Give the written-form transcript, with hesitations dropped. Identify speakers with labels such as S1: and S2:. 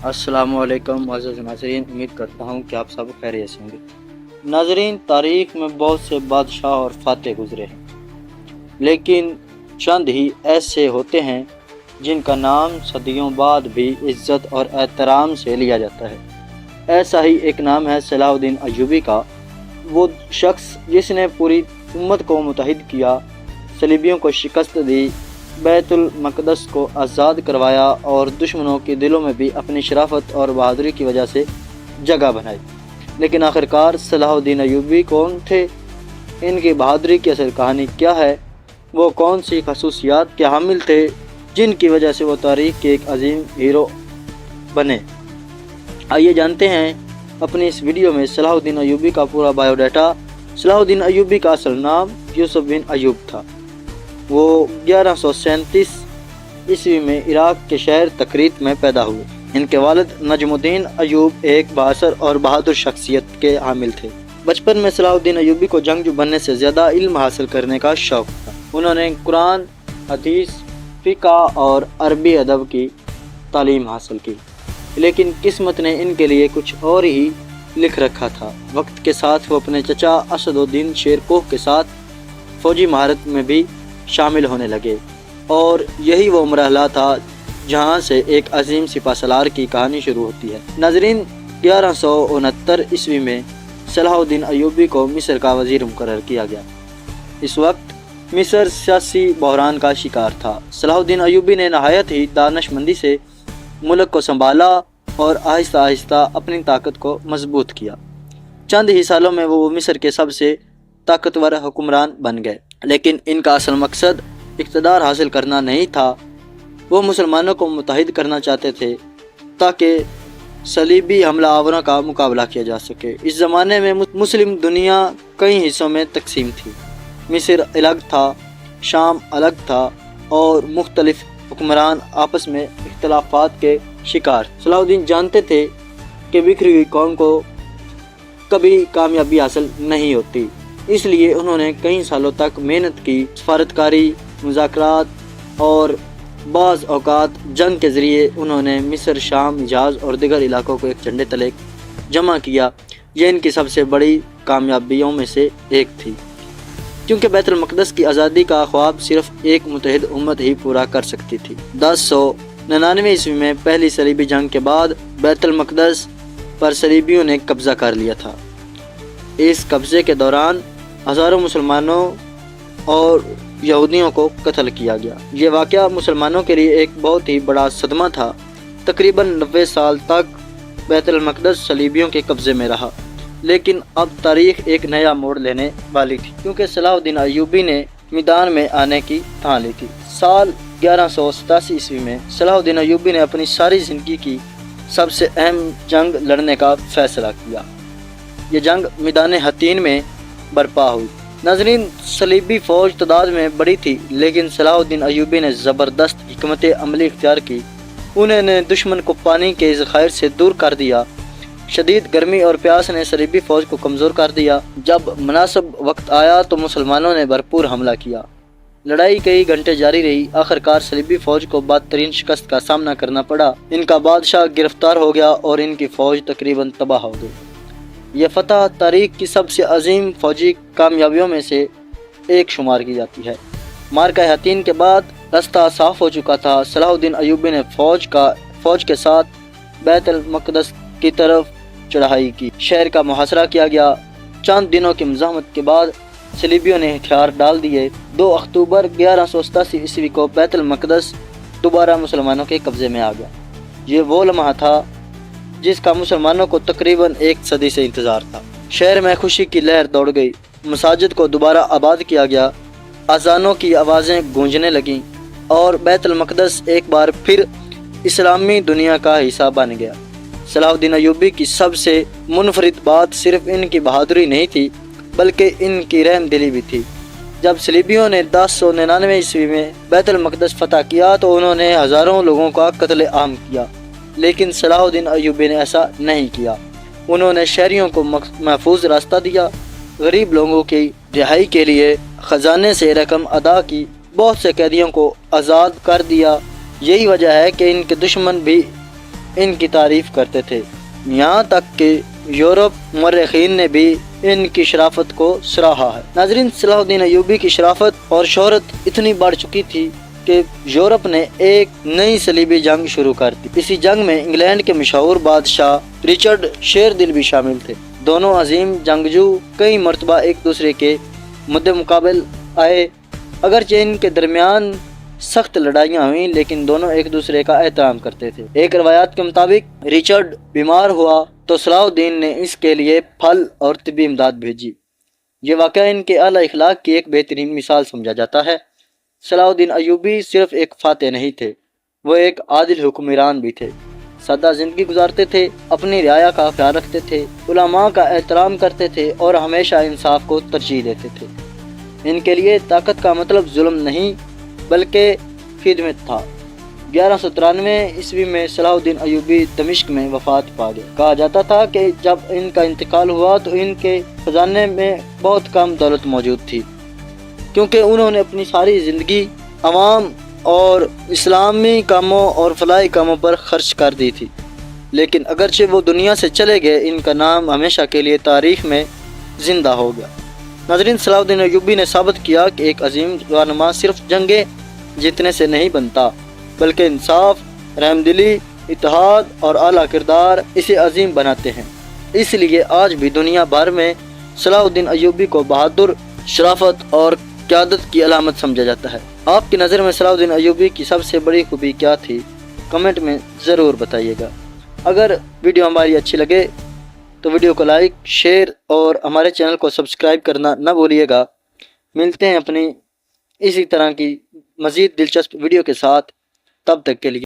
S1: السلام علیکم معزز ناظرین، امید کرتا ہوں کہ آپ سب خیریت سے ہوں گے۔ ناظرین، تاریخ میں بہت سے بادشاہ اور فاتح گزرے ہیں، لیکن چند ہی ایسے ہوتے ہیں جن کا نام صدیوں بعد بھی عزت اور احترام سے لیا جاتا ہے۔ ایسا ہی ایک نام ہے صلاح الدین ایوبی کا، وہ شخص جس نے پوری امت کو متحد کیا، صلیبیوں کو شکست دی، بیت المقدس کو آزاد کروایا اور دشمنوں کے دلوں میں بھی اپنی شرافت اور بہادری کی وجہ سے جگہ بنائی۔ لیکن آخرکار صلاح الدین ایوبی کون تھے؟ ان کی بہادری کی اصل کہانی کیا ہے؟ وہ کون سی خصوصیات کے حامل تھے جن کی وجہ سے وہ تاریخ کے ایک عظیم ہیرو بنے؟ آئیے جانتے ہیں اپنی اس ویڈیو میں صلاح الدین ایوبی کا پورا بایو ڈیٹا۔ صلاح الدین ایوبی کا اصل نام یوسف بن ایوب تھا۔ وہ 1137 عیسوی میں عراق کے شہر تکریت میں پیدا ہوئے۔ ان کے والد نجم الدین ایوب ایک بااثر اور بہادر شخصیت کے حامل تھے۔ بچپن میں صلاح الدین ایوبی کو جنگجو بننے سے زیادہ علم حاصل کرنے کا شوق تھا۔ انہوں نے قرآن، حدیث، فقہ اور عربی ادب کی تعلیم حاصل کی، لیکن قسمت نے ان کے لیے کچھ اور ہی لکھ رکھا تھا۔ وقت کے ساتھ وہ اپنے چچا اسد الدین شیر کوہ کے ساتھ فوجی مہارت میں بھی شامل ہونے لگے، اور یہی وہ مرحلہ تھا جہاں سے ایک عظیم سپہ سالار کی کہانی شروع ہوتی ہے۔ ناظرین، 1169 عیسوی میں صلاح الدین ایوبی کو مصر کا وزیر مقرر کیا گیا۔ اس وقت مصر سیاسی بحران کا شکار تھا۔ صلاح الدین ایوبی نے نہایت ہی دانش مندی سے ملک کو سنبھالا اور آہستہ آہستہ اپنی طاقت کو مضبوط کیا۔ چند ہی سالوں میں وہ مصر کے سب سے طاقتور حکمران بن گئے، لیکن ان کا اصل مقصد اقتدار حاصل کرنا نہیں تھا۔ وہ مسلمانوں کو متحد کرنا چاہتے تھے تاکہ صلیبی حملہ آوروں کا مقابلہ کیا جا سکے۔ اس زمانے میں مسلم دنیا کئی حصوں میں تقسیم تھی۔ مصر الگ تھا، شام الگ تھا، اور مختلف حکمران آپس میں اختلافات کے شکار۔ صلاح الدین جانتے تھے کہ بکھری ہوئی قوم کو کبھی کامیابی حاصل نہیں ہوتی، اس لیے انہوں نے کئی سالوں تک محنت کی۔ سفارتکاری، مذاکرات اور بعض اوقات جنگ کے ذریعے انہوں نے مصر، شام، حجاز اور دیگر علاقوں کو ایک جھنڈے تلے جمع کیا۔ یہ ان کی سب سے بڑی کامیابیوں میں سے ایک تھی، کیونکہ بیت المقدس کی آزادی کا خواب صرف ایک متحد امت ہی پورا کر سکتی تھی۔ 1099 عیسوی میں پہلی صلیبی جنگ کے بعد بیت المقدس پر صلیبیوں نے قبضہ کر لیا تھا۔ اس قبضے کے دوران ہزاروں مسلمانوں اور یہودیوں کو قتل کیا گیا۔ یہ واقعہ مسلمانوں کے لیے ایک بہت ہی بڑا صدمہ تھا۔ تقریباً 90 سال تک بیت المقدس صلیبیوں کے قبضے میں رہا، لیکن اب تاریخ ایک نیا موڑ لینے والی تھی، کیونکہ صلاح الدین ایوبی نے میدان میں آنے کی ٹھان لی تھی۔ سال 1187 عیسوی میں صلاح الدین ایوبی نے اپنی ساری زندگی کی سب سے اہم جنگ لڑنے کا فیصلہ کیا۔ یہ جنگ میدان حطین میں برپا ہوئی۔ ناظرین، صلیبی فوج تعداد میں بڑی تھی، لیکن صلاح الدین ایوبی نے زبردست حکمت عملی اختیار کی۔ انہوں نے دشمن کو پانی کے ذخائر سے دور کر دیا۔ شدید گرمی اور پیاس نے صلیبی فوج کو کمزور کر دیا۔ جب مناسب وقت آیا تو مسلمانوں نے بھرپور حملہ کیا۔ لڑائی کئی گھنٹے جاری رہی۔ آخرکار صلیبی فوج کو بدترین شکست کا سامنا کرنا پڑا۔ ان کا بادشاہ گرفتار ہو گیا اور ان کی فوج تقریباً تباہ ہو گئی۔ یہ فتح تاریخ کی سب سے عظیم فوجی کامیابیوں میں سے ایک شمار کی جاتی ہے۔ معرکہ حطین کے بعد راستہ صاف ہو چکا تھا۔ صلاح الدین ایوبی نے فوج کے ساتھ بیت المقدس کی طرف چڑھائی کی۔ شہر کا محاصرہ کیا گیا۔ چند دنوں کی مزاحمت کے بعد صلیبیوں نے ہتھیار ڈال دیے۔ 2 اکتوبر 1187 عیسوی کو بیت المقدس دوبارہ مسلمانوں کے قبضے میں آ گیا۔ یہ وہ لمحہ تھا جس کا مسلمانوں کو تقریباً 1 صدی سے انتظار تھا۔ شہر میں خوشی کی لہر دوڑ گئی۔ مساجد کو دوبارہ آباد کیا گیا، اذانوں کی آوازیں گونجنے لگیں، اور بیت المقدس ایک بار پھر اسلامی دنیا کا حصہ بن گیا۔ صلاح الدین ایوبی کی سب سے منفرد بات صرف ان کی بہادری نہیں تھی، بلکہ ان کی رحم دلی بھی تھی۔ جب صلیبیوں نے 1099 عیسوی میں بیت المقدس فتح کیا تو انہوں نے ہزاروں لوگوں کا قتل عام کیا، لیکن صلاح الدین ایوبی نے ایسا نہیں کیا۔ انہوں نے شہریوں کو محفوظ راستہ دیا، غریب لوگوں کی رہائی کے لیے خزانے سے رقم ادا کی، بہت سے قیدیوں کو آزاد کر دیا۔ یہی وجہ ہے کہ ان کے دشمن بھی ان کی تعریف کرتے تھے، یہاں تک کہ یورپ مورخین نے بھی ان کی شرافت کو سراہا ہے۔ ناظرین، صلاح الدین ایوبی کی شرافت اور شہرت اتنی بڑھ چکی تھی کہ یورپ نے ایک نئی صلیبی جنگ شروع کر دی۔ اسی جنگ میں انگلینڈ کے مشہور بادشاہ رچرڈ شیر دل بھی شامل تھے۔ دونوں عظیم جنگجو کئی مرتبہ ایک دوسرے کے مد مقابل آئے، اگرچہ ان کے درمیان سخت لڑائیاں ہوئیں لیکن دونوں ایک دوسرے کا احترام کرتے تھے۔ ایک روایات کے مطابق رچرڈ بیمار ہوا تو صلاح الدین نے اس کے لیے پھل اور طبی امداد بھیجی۔ یہ واقعہ ان کے اعلیٰ اخلاق کی ایک بہترین مثال سمجھا جاتا ہے۔ صلاح الدین ایوبی صرف ایک فاتح نہیں تھے، وہ ایک عادل حکمران بھی تھے۔ سادہ زندگی گزارتے تھے، اپنی رعایا کا خیال رکھتے تھے، علماء کا احترام کرتے تھے اور ہمیشہ انصاف کو ترجیح دیتے تھے۔ ان کے لیے طاقت کا مطلب ظلم نہیں بلکہ خدمت تھا۔ 1193 عیسوی میں صلاح الدین ایوبی دمشق میں وفات پا گئے۔ کہا جاتا تھا کہ جب ان کا انتقال ہوا تو ان کے خزانے میں بہت کم دولت موجود تھی، کیونکہ انہوں نے اپنی ساری زندگی عوام اور اسلامی کاموں اور فلاحی کاموں پر خرچ کر دی تھی۔ لیکن اگرچہ وہ دنیا سے چلے گئے، ان کا نام ہمیشہ کے لیے تاریخ میں زندہ ہو گیا۔ ناظرین، صلاح الدین ایوبی نے ثابت کیا کہ ایک عظیم رہنما صرف جنگیں جیتنے سے نہیں بنتا، بلکہ انصاف، رحم دلی، اتحاد اور اعلیٰ کردار اسے عظیم بناتے ہیں۔ اس لیے آج بھی دنیا بھر میں صلاح الدین ایوبی کو بہادر، شرافت اور قیادت کی علامت سمجھا جاتا ہے۔ آپ کی نظر میں صلاح الدین ایوبی کی سب سے بڑی خوبی کیا تھی؟ کمنٹ میں ضرور بتائیے گا۔ اگر ویڈیو ہماری اچھی لگے تو ویڈیو کو لائک، شیئر اور ہمارے چینل کو سبسکرائب کرنا نہ بھولیے گا۔ ملتے ہیں اپنی اسی طرح کی مزید دلچسپ ویڈیو کے ساتھ، تب تک کے لیے